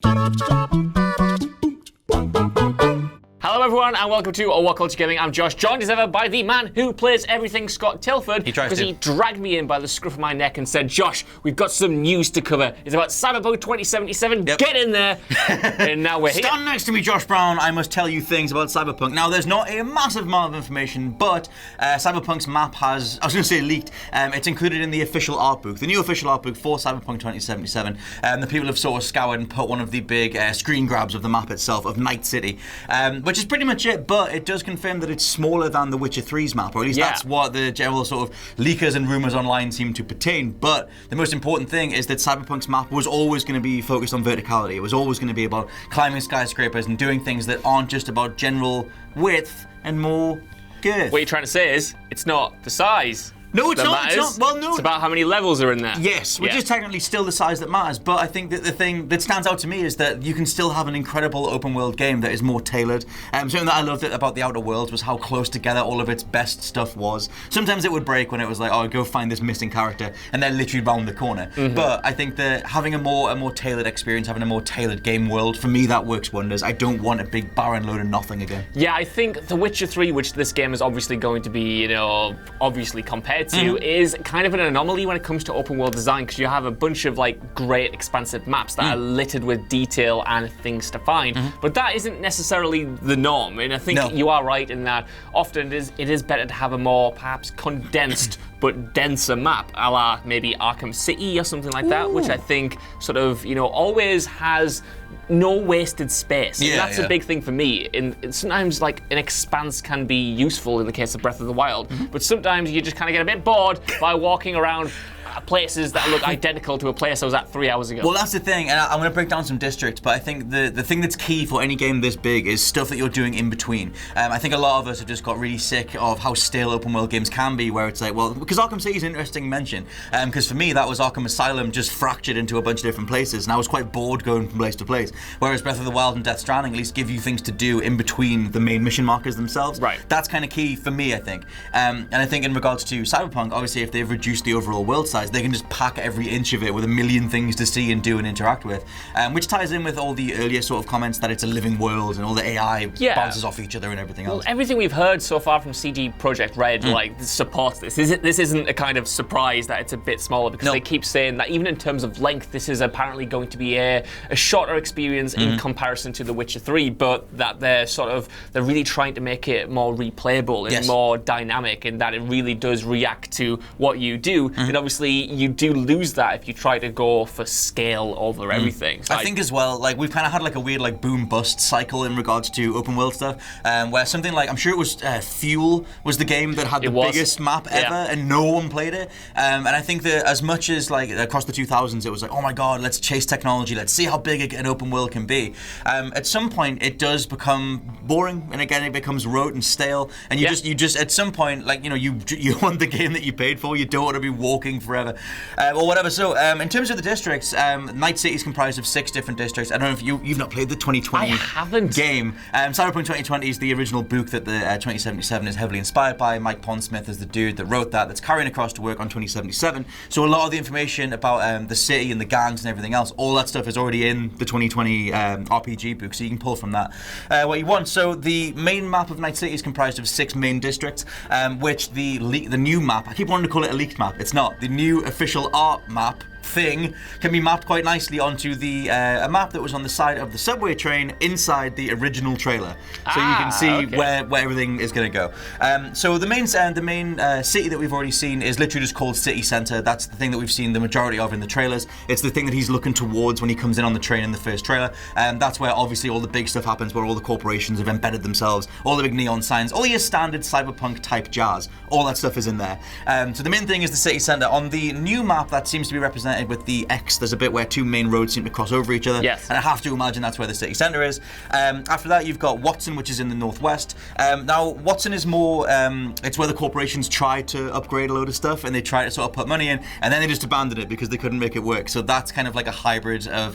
Hello everyone and welcome to WhatCulture Gaming. I'm Josh, joined as ever by the man who plays everything, Scott Tilford. Because he dragged me in by the scruff of my neck and said, Josh, we've got some news to cover. It's about Cyberpunk 2077, Get in there. And now we're here. Stand next to me, Josh Brown. I must tell you things about Cyberpunk. Now, there's not a massive amount of information, but Cyberpunk's map has, I was going to say leaked, it's included in the official art book, the new official art book for Cyberpunk 2077. The people have sort of scoured and put one of the big screen grabs of the map itself, of Night City, which is pretty much it, but it does confirm that it's smaller than the Witcher 3's map, or at least that's what the general sort of leakers and rumours online seem to pertain. But the most important thing is that Cyberpunk's map was always going to be focused on verticality. It was always going to be about climbing skyscrapers and doing things that aren't just about general width and more girth. What you're trying to say is, it's not the size. No, it's not. Well, no. It's about how many levels are in there. Yes, which is technically still the size that matters. But I think that the thing that stands out to me is that you can still have an incredible open world game that is more tailored. Something that I loved about the Outer Worlds was how close together all of its best stuff was. Sometimes it would break when it was like, oh, go find this missing character, and they're literally round the corner. But I think that having a more tailored experience, having a more tailored game world, for me that works wonders. I don't want a big barren load of nothing again. Yeah, I think The Witcher 3, which this game is obviously going to be, obviously compared to, is kind of an anomaly when it comes to open world design, because you have a bunch of like great expansive maps that are littered with detail and things to find, but that isn't necessarily the norm. And I think you are right in that often it is better to have a more perhaps condensed but denser map, a la maybe Arkham City or something like that, which I think sort of, always has no wasted space. And that's a big thing for me. And sometimes like an expanse can be useful in the case of Breath of the Wild, but sometimes you just kind of get a bit bored by walking around places that look identical to a place I was at 3 hours ago. Well, that's the thing, and I'm going to break down some districts, but I think the thing that's key for any game this big is stuff that you're doing in between. I think a lot of us have just got really sick of how stale open world games can be, where it's like, well, because Arkham City is an interesting mention, because for me that was Arkham Asylum just fractured into a bunch of different places, and I was quite bored going from place to place, whereas Breath of the Wild and Death Stranding at least give you things to do in between the main mission markers themselves. Right. That's kind of key for me, I think. And I think in regards to Cyberpunk, obviously if they've reduced the overall world size, they can just pack every inch of it with a million things to see and do and interact with, which ties in with all the earlier sort of comments that it's a living world and all the AI bounces off each other and everything else. Well, everything we've heard so far from CD Projekt RED supports this. This isn't a kind of surprise that it's a bit smaller, because they keep saying that even in terms of length, this is apparently going to be a shorter experience in comparison to The Witcher 3, but that they're really trying to make it more replayable and more dynamic, and that it really does react to what you do. And obviously you do lose that if you try to go for scale over everything. So I think as well, like we've kind of had like a weird like boom bust cycle in regards to open world stuff, where something like, I'm sure it was Fuel was the game that had the biggest map ever, and no one played it. And I think that as much as like across the 2000s it was like, oh my god, let's chase technology, let's see how big an open world can be. At some point it does become boring, and again it becomes rote and stale, and you just at some point, like, you want the game that you paid for, you don't want to be walking forever. Or whatever. So, in terms of the districts, Night City is comprised of 6 different districts. I don't know if you've not played the 2020 game. Cyberpunk 2020 is the original book that the 2077 is heavily inspired by. Mike Pondsmith is the dude that wrote that's carrying across to work on 2077. So a lot of the information about the city and the gangs and everything else, all that stuff is already in the 2020 RPG book, so you can pull from that what you want. So the main map of Night City is comprised of 6 main districts, which the new map, I keep wanting to call it a leaked map, it's not. The new official art map thing can be mapped quite nicely onto the a map that was on the side of the subway train inside the original trailer, so you can see where everything is going to go. So the main city that we've already seen is literally just called City Center. That's the thing that we've seen the majority of in the trailers. It's the thing that he's looking towards when he comes in on the train in the first trailer, and that's where obviously all the big stuff happens, where all the corporations have embedded themselves, all the big neon signs, all your standard cyberpunk type jazz, all that stuff is in there. So the main thing is the City Center. On the new map, that seems to be represented with the X. There's a bit where 2 main roads seem to cross over each other. Yes. And I have to imagine that's where the city centre is. After that, you've got Watson, which is in the northwest. Now, Watson is more, it's where the corporations try to upgrade a load of stuff, and they try to sort of put money in, and then they just abandon it because they couldn't make it work. So that's kind of like a hybrid of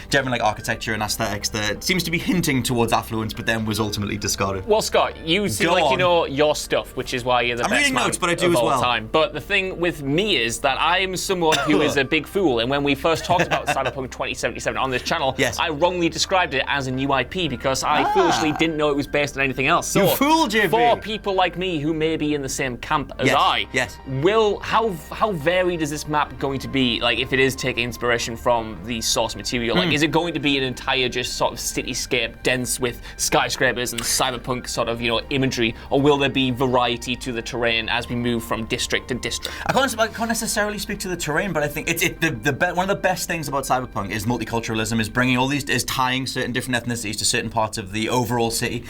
generally like architecture and aesthetics that seems to be hinting towards affluence, but then was ultimately discarded. Well, Scott, you seem like you know your stuff, which is why you're the best man notes, but I do of as all well. time. But the thing with me is that I am someone who is a big fool. And when we first talked about Cyberpunk 2077 on this channel, I wrongly described it as a new IP because I foolishly didn't know it was based on anything else. So you fool, JB. For people like me who may be in the same camp as how varied is this map going to be? Like, if it is taking inspiration from the source material, like, is it going to be an entire just sort of cityscape dense with skyscrapers and cyberpunk sort of, imagery, or will there be variety to the terrain as we move from district to district? I can't necessarily speak to the terrain, but I think one of the best things about Cyberpunk is multiculturalism, is bringing all these, is tying certain different ethnicities to certain parts of the overall city.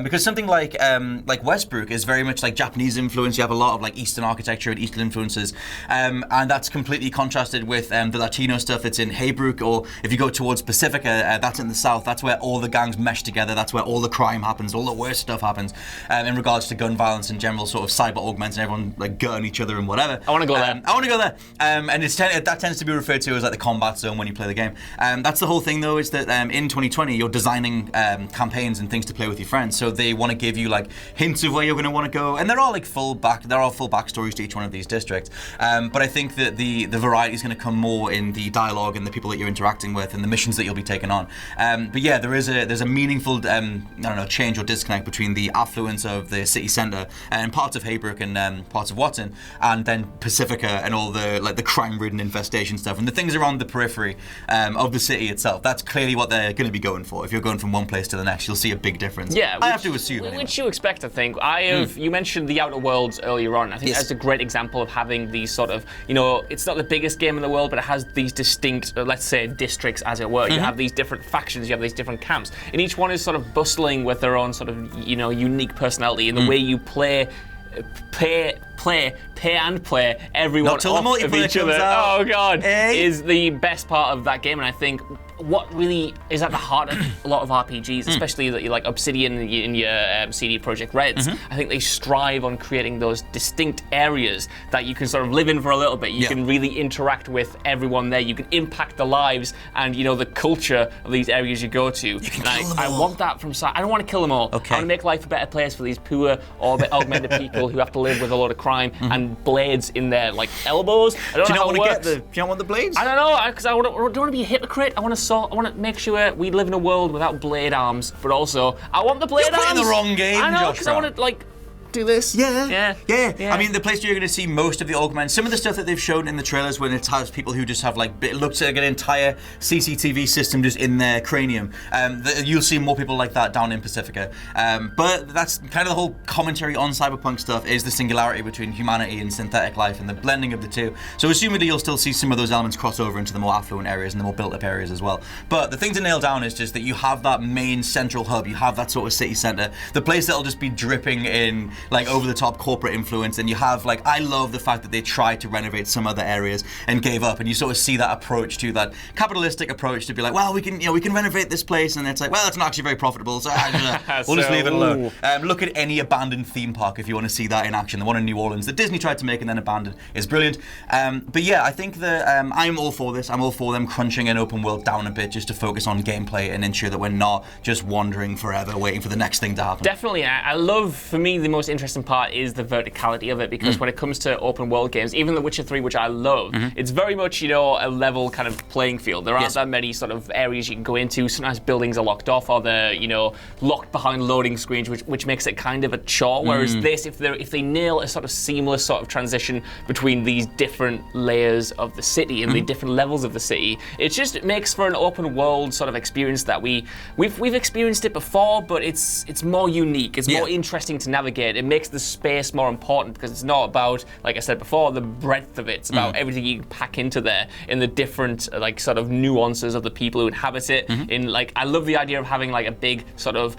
Because something like Westbrook is very much like Japanese influence. You have a lot of like Eastern architecture and Eastern influences, and that's completely contrasted with the Latino stuff that's in Haybrook, or if you go towards Pacifica, that's in the south. That's where all the gangs mesh together. That's where all the crime happens, all the worst stuff happens, in regards to gun violence and general sort of cyber augments and everyone like gutting each other and whatever. I want to go there. I want to go there. And that tends to be referred to as like the combat zone when you play the game. That's the whole thing though, is that in 2020 you're designing campaigns and things to play with your friends, so they want to give you like hints of where you're going to want to go, and there are full backstories to each one of these districts. But I think that the variety is going to come more in the dialogue and the people that you're interacting with and the missions that you'll be taking on. But yeah, there's a meaningful change or disconnect between the affluence of the city centre and parts of Haybrook and parts of Watson, and then Pacifica and all the crime-ridden infestation stuff and the things around the periphery of the city itself. That's clearly what they're going to be going for. If you're going from one place to the next, you'll see a big difference. Yeah, I have to assume. Which you expect, I think. You mentioned the Outer Worlds earlier on. I think that's a great example of having these sort of, it's not the biggest game in the world, but it has these distinct, let's say, districts, as it were. You have these different factions, you have these different camps, and each one is sort of bustling with their own sort of, unique personality in the way you play everyone off of each other. Oh god, is the best part of that game, and I think what really is at the heart of a lot of RPGs, especially that you like Obsidian in your CD Projekt Reds. I think they strive on creating those distinct areas that you can sort of live in for a little bit. You can really interact with everyone there. You can impact the lives and the culture of these areas you go to. I want that from I don't want to kill them all. Okay. I want to make life a better place for these poor augmented people who have to live with a lot of crime and blades in their elbows. I don't know how it works. Do you not want the blades? I don't know, because I don't want to be a hypocrite. I want to make sure we live in a world without blade arms, but also I want the blade arms. You're playing the wrong game, I know, because I want to do this. Yeah. I mean, the place where you're going to see most of the augments, some of the stuff that they've shown in the trailers when it has people who just have it looks like an entire CCTV system just in their cranium. You'll see more people like that down in Pacifica. But that's kind of the whole commentary on Cyberpunk stuff, is the singularity between humanity and synthetic life and the blending of the two. So assumedly you'll still see some of those elements cross over into the more affluent areas and the more built-up areas as well. But the thing to nail down is just that you have that main central hub, you have that sort of city centre, the place that'll just be dripping in over-the-top corporate influence, and you have I love the fact that they tried to renovate some other areas and gave up, and you sort of see that approach to that capitalistic approach to be well, we can renovate this place, and it's well, it's not actually very profitable, so we'll just leave it alone. Look at any abandoned theme park if you want to see that in action. The one in New Orleans that Disney tried to make and then abandoned is brilliant. But yeah, I think that I'm all for this. I'm all for them crunching an open world down a bit just to focus on gameplay and ensure that we're not just wandering forever waiting for the next thing to happen. Definitely. I love, for me, the most interesting part is the verticality of it, because when it comes to open world games, even The Witcher 3, which I love, it's very much, a level kind of playing field. There aren't that many sort of areas you can go into. Sometimes buildings are locked off, or they're, locked behind loading screens, which makes it kind of a chore. Whereas this, if they nail a sort of seamless sort of transition between these different layers of the city and the different levels of the city, it makes for an open world sort of experience that we've experienced it before, but it's more unique. It's more interesting to navigate. It makes the space more important, because it's not about, like I said before, the breadth of it. It's about everything you can pack into there in the different sort of nuances of the people who inhabit it. I love the idea of having a big sort of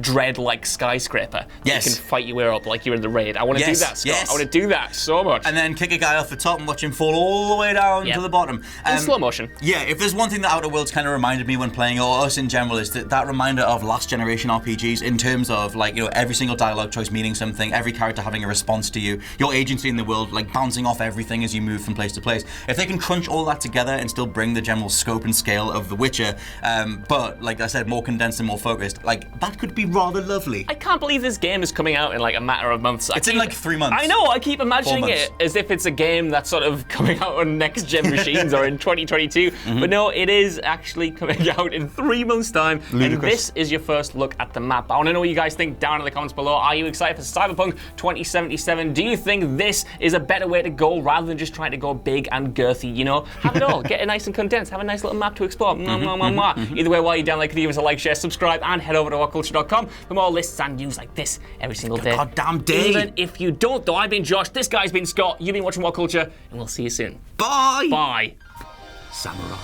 dread skyscraper that you can fight your way up like you're in the raid. I want to do that, Scott. I want to do that so much. And then kick a guy off the top and watch him fall all the way down to the bottom. In slow motion. Yeah, if there's one thing that Outer Worlds kind of reminded me when playing, or us in general, is that reminder of last generation RPGs in terms of every single dialogue choice meaning meaning something, every character having a response to you, your agency in the world like bouncing off everything as you move from place to place. If they can crunch all that together and still bring the general scope and scale of The Witcher, but like I said, more condensed and more focused, like that could be rather lovely. I can't believe this game is coming out in like a matter of months. It's in like 3 months. I know, I keep imagining it as if it's a game that's sort of coming out on next-gen machines or in 2022, but no, it is actually coming out in 3 months' time, and this is your first look at the map. I want to know what you guys think down in the comments below. Are you excited for Cyberpunk 2077? Do you think this is a better way to go rather than just trying to go big and girthy, you know? Have it all, get it nice and condensed, have a nice little map to explore. Either way, while you're down, give us a like, share, subscribe, and head over to WhatCulture.com for more lists and news like this every single day. Goddamn day. Even if you don't, though. I've been Josh, this guy's been Scott, you've been watching WhatCulture, and we'll see you soon. Bye. Bye. Samurai.